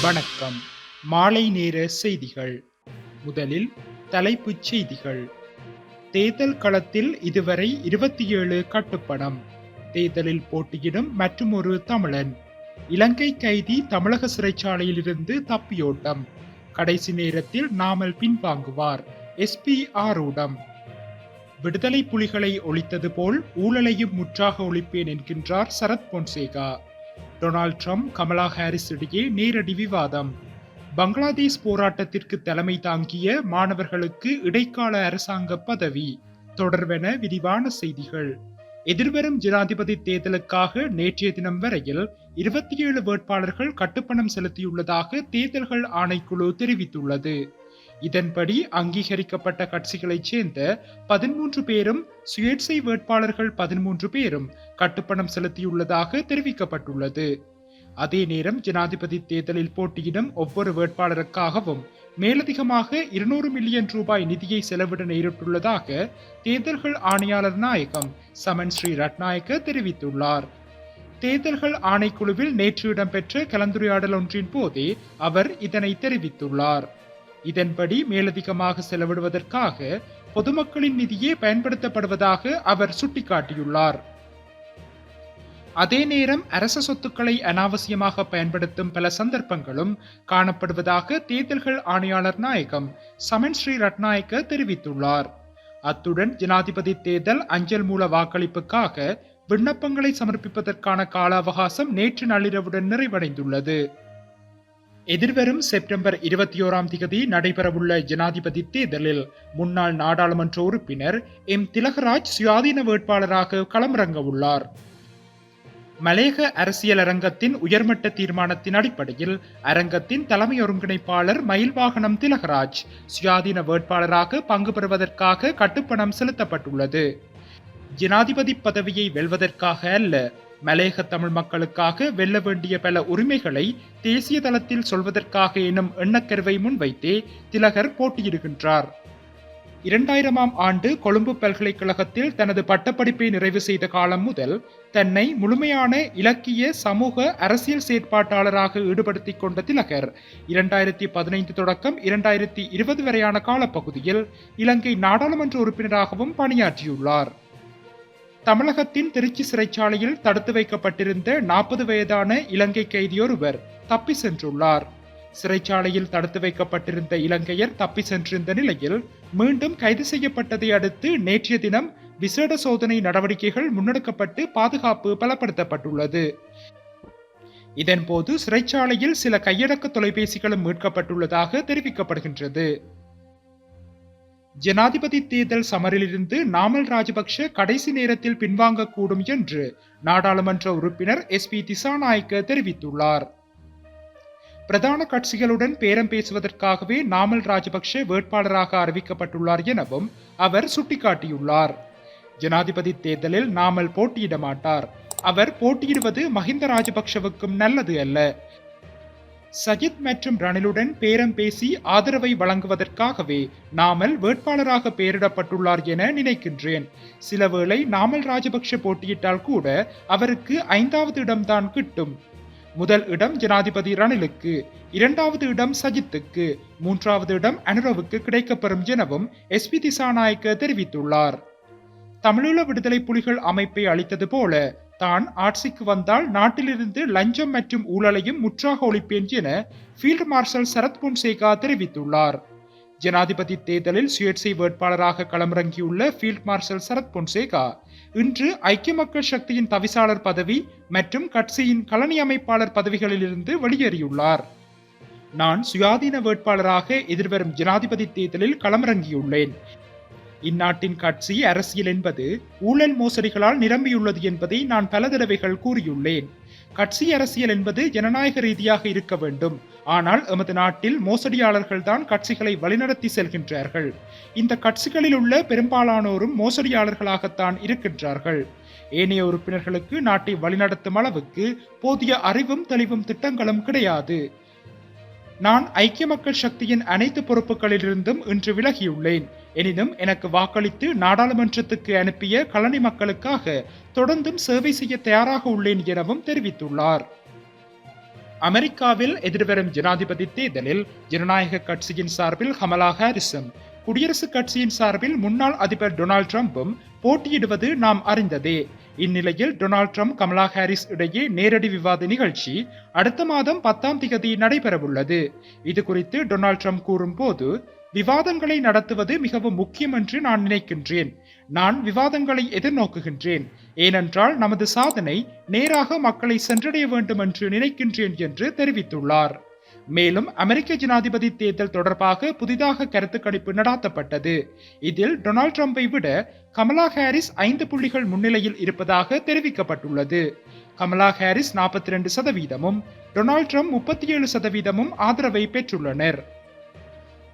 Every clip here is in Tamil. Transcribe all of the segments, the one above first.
வணக்கம். மாலை நேர செய்திகள். முதலில் தலைப்புச் செய்திகள். தேர்தல் களத்தில் இதுவரை 27 கட்டுப்பணம். தேர்தலில் போட்டியிடும் மற்றுமொரு தமிழன். இலங்கை கைதி தமிழக சிறைச்சாலையிலிருந்து தப்பியோட்டம். கடைசி நேரத்தில் நாமல் பின்வாங்குவார். எஸ்பி ஆரூடம். விடுதலை புலிகளை ஒழித்தது போல் ஊழலையும் முற்றாக ஒழிப்பேன் என்கின்றார் Sarath Fonseka. Donald Trump Kamala Harris இடையே நேரடி விவாதம். பங்களாதேஷ் போராட்டத்திற்கு தலைமை தாங்கிய மாணவர்களுக்கு இடைக்கால அரசாங்க பதவி தொடர்பென விரிவான செய்திகள். எதிர்வரும் ஜனாதிபதி தேர்தலுக்காக நேற்றைய தினம் வரையில் 27 வேட்பாளர்கள் கட்டுப்பணம் செலுத்தியுள்ளதாக தேர்தல்கள் ஆணைக்குழு தெரிவித்துள்ளது. இதன்படி அங்கீகரிக்கப்பட்ட கட்சிகளைச் சேர்ந்த 13 பேரும், சுயேட்சை வேட்பாளர்கள் 13 பேரும் கட்டுப்பணம் செலுத்தியுள்ளதாக தெரிவிக்கப்பட்டுள்ளது. அதே நேரம் ஜனாதிபதி தேர்தலில் போட்டியிடும் ஒவ்வொரு வேட்பாளருக்காகவும் மேலதிகமாக 200 மில்லியன் ரூபாய் நிதியை செலவிட நேரிட்டுள்ளதாக தேர்தல்கள் ஆணையாளர் நாயகம் சமன் ஸ்ரீ ரட்நாயக்க தெரிவித்துள்ளார். தேர்தல்கள் ஆணைக்குழுவில் நேற்று இடம்பெற்ற கலந்துரையாடல் ஒன்றின் போதே அவர் இதனை தெரிவித்துள்ளார். இதன்படி மேலதிகமாக செலவிடுவதற்காக பொதுமக்களின் நிதியே பயன்படுத்தப்படுவதாக அவர் சுட்டிக்காட்டியுள்ளார். அதே நேரம் அரச சொத்துக்களை அனாவசியமாக பயன்படுத்தும் பல சந்தர்ப்பங்களும் காணப்படுவதாக தேர்தல்கள் ஆணையாளர் நாயகம் சமன் ஸ்ரீ ரட்நாயக்க தெரிவித்துள்ளார். அத்துடன் ஜனாதிபதி தேர்தல் அஞ்சல் மூல வாக்களிப்புக்காக விண்ணப்பங்களை சமர்ப்பிப்பதற்கான கால அவகாசம் நேற்று நள்ளிரவுடன் நிறைவடைந்துள்ளது. எதிர்வரும் செப்டம்பர் 21 நடைபெறவுள்ள ஜனாதிபதி தேர்தலில் முன்னாள் நாடாளுமன்ற உறுப்பினர் எம் திலகராஜ் சுயாதீன வேட்பாளராக களமிறங்க உள்ளார். மலேக அரசியல் அரங்கத்தின் உயர்மட்ட தீர்மானத்தின் அடிப்படையில் அரங்கத்தின் தலைமை ஒருங்கிணைப்பாளர் மயில்வாகனம் திலகராஜ் சுயாதீன வேட்பாளராக பங்கு பெறுவதற்காக கட்டுப்பணம் செலுத்தப்பட்டுள்ளது. ஜனாதிபதி பதவியை வெல்வதற்காக அல்ல, மலேக தமிழ் மக்களுக்காக வெல்ல வேண்டிய பல உரிமைகளை தேசிய தளத்தில் சொல்வதற்காக எனும் எண்ணக்கருவை முன்வைத்தே திலகர் போட்டியிடுகின்றார். 2000ஆம் ஆண்டு கொழும்பு பல்கலைக்கழகத்தில் தனது பட்டப்படிப்பை நிறைவு செய்த காலம் முதல் தன்னை முழுமையான இலக்கிய, சமூக, அரசியல் செயற்பாட்டாளராக ஈடுபடுத்திக் கொண்ட திலகர் 2015 தொடக்கம் 2020 வரையான காலப்பகுதியில் இலங்கை நாடாளுமன்ற உறுப்பினராகவும் பணியாற்றியுள்ளார். தமிழகத்தின் திருச்சி சிறைச்சாலையில் தடுத்து வைக்கப்பட்டிருந்த 40 வயதான இலங்கை கைதியொருவர் தப்பி சென்றுள்ளார். சிறைச்சாலையில் தடுத்து வைக்கப்பட்டிருந்த இலங்கையர் தப்பி சென்றிருந்த நிலையில் மீண்டும் கைது செய்யப்பட்டதை அடுத்து நேற்றைய தினம் விசேட சோதனை நடவடிக்கைகள் முன்னெடுக்கப்பட்டு பாதுகாப்பு பலப்படுத்தப்பட்டுள்ளது. இதன்போது சிறைச்சாலையில் சில கையடக்க தொலைபேசிகளும் மீட்கப்பட்டுள்ளதாக தெரிவிக்கப்படுகின்றது. ஜனாதிபதி தேர்தல் சமரிலிருந்து நாமல் ராஜபக்ஷ கடைசி நேரத்தில் பின்வாங்கக்கூடும் என்று நாடாளுமன்ற உறுப்பினர் எஸ்பி திசாநாயக்க தெரிவித்துள்ளார். பிரதான கட்சிகளுடன் பேரம் பேசுவதற்காகவே நாமல் ராஜபக்ஷ வேட்பாளராக அறிவிக்கப்பட்டுள்ளார் எனவும் அவர் சுட்டிக்காட்டியுள்ளார். ஜனாதிபதி தேர்தலில் நாமல் போட்டியிட மாட்டார். அவர் போட்டியிடுவது மஹிந்த ராஜபக்ஷவுக்கும் நல்லது அல்ல. சஜித் மற்றும் ரணிலுடன் பேரம் பேசி ஆதரவை வழங்குவதற்காகவே நாமல் வேட்பாளராக பெயரிடப்பட்டுள்ளார் என நினைக்கின்றேன். சிலவேளை நாமல் ராஜபக்ஷ போட்டியிட்டால் கூட அவருக்கு 5வது இடம்தான் கிட்டும். முதல் இடம் ஜனாதிபதி ரணிலுக்கு, 2வது இடம் சஜித்துக்கு, 3வது இடம் அனுரவுக்கு கிடைக்கப்பெறும் எனவும் எஸ்பி திசாநாயக்க தெரிவித்துள்ளார். தமிழீழ விடுதலை புலிகள் அமைப்பை அளித்தது போல தான் ஆட்சிக்கு வந்தால் நாட்டிலிருந்து லஞ்சம் மற்றும் ஊழலையும் முற்றாக ஒழிப்பேன் என ஃபீல்ட் மார்ஷல் சரத் பொன்சேகா தெரிவித்துள்ளார். ஜனாதிபதி தேர்தலில் சுயேட்சை வேட்பாளராக களமிறங்கியுள்ள ஃபீல்ட் மார்ஷல் சரத் பொன்சேகா இன்று ஐக்கிய மக்கள் சக்தியின் தவிசாளர் பதவி மற்றும் கட்சியின் களனி அமைப்பாளர் பதவிகளிலிருந்து வெளியேறியுள்ளார். நான் சுயாதீன வேட்பாளராக எதிர்வரும் ஜனாதிபதி தேர்தலில் களமிறங்கியுள்ளேன். இந்நாட்டின் கட்சி அரசியல் என்பது ஊழல் மோசடிகளால் நிரம்பியுள்ளது என்பதை நான் பல தடவைகள் கூறியுள்ளேன். கட்சி அரசியல் என்பது ஜனநாயக ரீதியாக இருக்க வேண்டும். ஆனால் எமது நாட்டில் மோசடியாளர்கள் தான் கட்சிகளை வழிநடத்தி செல்கின்றார்கள். இந்த கட்சிகளில் உள்ள பெரும்பாலானோரும் மோசடியாளர்களாகத்தான் இருக்கின்றார்கள். ஏனைய உறுப்பினர்களுக்கு நாட்டை வழிநடத்தும் அளவுக்கு போதிய அறிவும் தெளிவும் திட்டங்களும் கிடையாது. நான் ஐக்கிய மக்கள் சக்தியின் அனைத்து பொறுப்புகளிலிருந்தும் இன்று விலகியுள்ளேன். எனினும் எனக்கு வாக்களித்து நாடாளுமன்றத்துக்கு அனுப்பிய களனி மக்களுக்காக தொடர்ந்தும் சேவை செய்ய தயாராக உள்ளேன் எனவும் தெரிவித்துள்ளார். அமெரிக்காவில் எதிர்வரும் ஜனாதிபதி தேர்தலில் ஜனநாயக கட்சியின் சார்பில் கமலா ஹாரிஸும் குடியரசுக் கட்சியின் சார்பில் முன்னாள் அதிபர் டொனால்ட் ட்ரம்பும் போட்டியிடுவது நாம் அறிந்ததே. இந்நிலையில் டொனால்ட் ட்ரம்ப் கமலா ஹாரிஸ் இடையே நேரடி விவாத நிகழ்ச்சி அடுத்த மாதம் 10ஆம் தேதி நடைபெறவுள்ளது. இது குறித்து டொனால்ட் ட்ரம்ப் கூறும்போது, விவாதங்களை நடத்துவது மிகவும் முக்கியம் என்று நான் நினைக்கின்றேன். நான் விவாதங்களை எதிர்நோக்குகின்றேன், ஏனென்றால் நமது சாதனை நேராக மக்களை சென்றடைய வேண்டும் என்று நினைக்கின்றேன் என்று தெரிவித்துள்ளார். மேலும் அமெரிக்க ஜனாதிபதி தேர்தல் தொடர்பாக புதிதாக கருத்து கணிப்பு நடாத்தப்பட்டது. இதில் டொனால்ட் ட்ரம்பை விட கமலா ஹாரிஸ் 5 புள்ளிகள் முன்னிலையில் இருப்பதாக தெரிவிக்கப்பட்டுள்ளது. கமலா ஹாரிஸ் 42%, டொனால்ட் ட்ரம்ப் 37% ஆதரவை பெற்றுள்ளனர்.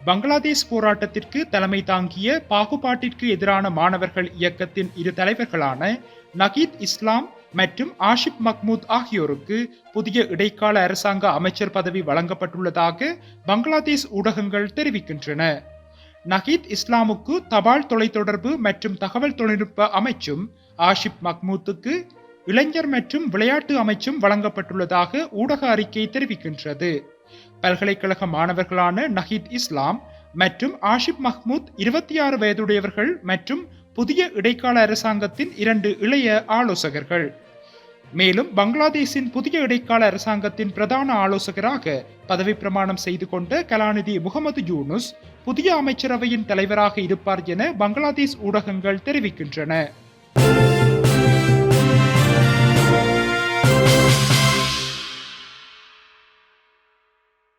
பங்களாதேஷ் போராட்டத்திற்கு தலைமை தாங்கிய பாகுபாட்டிற்கு எதிரான மாணவர்கள் இயக்கத்தின் 2 தலைவர்களான நகீத் இஸ்லாம் மற்றும் ஆஷிப் மஹ்மூத் ஆகியோருக்கு புதிய இடைக்கால அரசாங்க அமைச்சர் பதவி வழங்கப்பட்டுள்ளதாக பங்களாதேஷ் ஊடகங்கள் தெரிவிக்கின்றன. நகீத் இஸ்லாமுக்கு தபால் தொலைத்தொடர்பு மற்றும் தகவல் தொழில்நுட்ப அமைச்சும், ஆஷிப் மஹ்மூத்துக்கு இளைஞர் மற்றும் விளையாட்டு அமைச்சும் வழங்கப்பட்டுள்ளதாக ஊடக அறிக்கை தெரிவிக்கின்றது. பல்கலைக்கழக மாணவர்களான நகீத் இஸ்லாம் மற்றும் ஆஷிப் மஹ்மூத் 26 வயதுடையவர்கள் மற்றும் புதிய இடைக்கால அரசாங்கத்தின் 2 இளைய ஆலோசகர்கள். மேலும் பங்களாதேஷின் புதிய இடைக்கால அரசாங்கத்தின் பிரதான ஆலோசகராக பதவி பிரமாணம் செய்து கொண்ட கலாநிதி முகமது யூனுஸ் புதிய அமைச்சரவையின் தலைவராக இருப்பார் என பங்களாதேஷ் ஊடகங்கள் தெரிவிக்கின்றன.